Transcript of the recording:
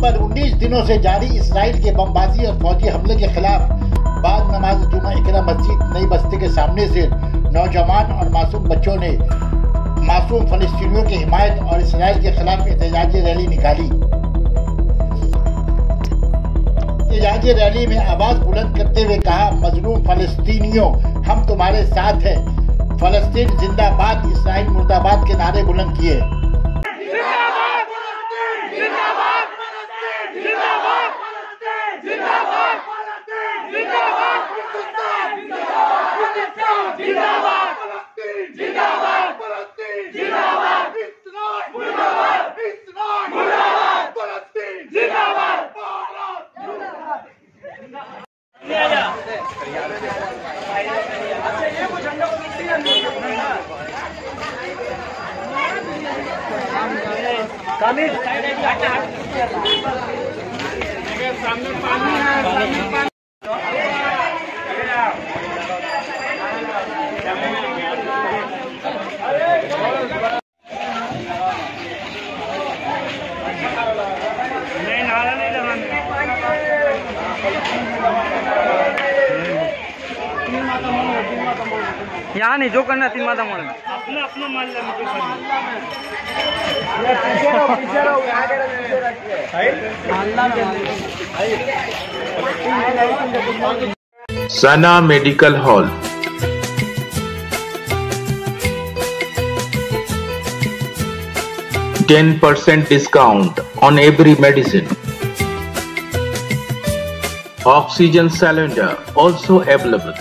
पर 19 दिनों से जारी इसराइल के बमबाजी और फौजी हमले के खिलाफ बाद नमाज जुमा इकरा मस्जिद नई बस्ती के सामने से नौजवान और मासूम बच्चों ने मासूम फलस्तीनियों की हिमायत और इसराइल के खिलाफ एहतजाजी रैली निकाली। एहतजाजी रैली में आवाज बुलंद करते हुए कहा, मजलूम फलस्तीनियों, हम तुम्हारे साथ हैं। फलस्तीन जिंदाबाद, इसराइल मुर्दाबाद के नारे बुलंद किए। सामने पानी है। नहीं नारा नहीं लगाना, यहाँ नहीं जो करना तीन माता मोड़ अपना अपना मान Sana Medical Hall. %10 discount on every medicine. Oxygen cylinder also available.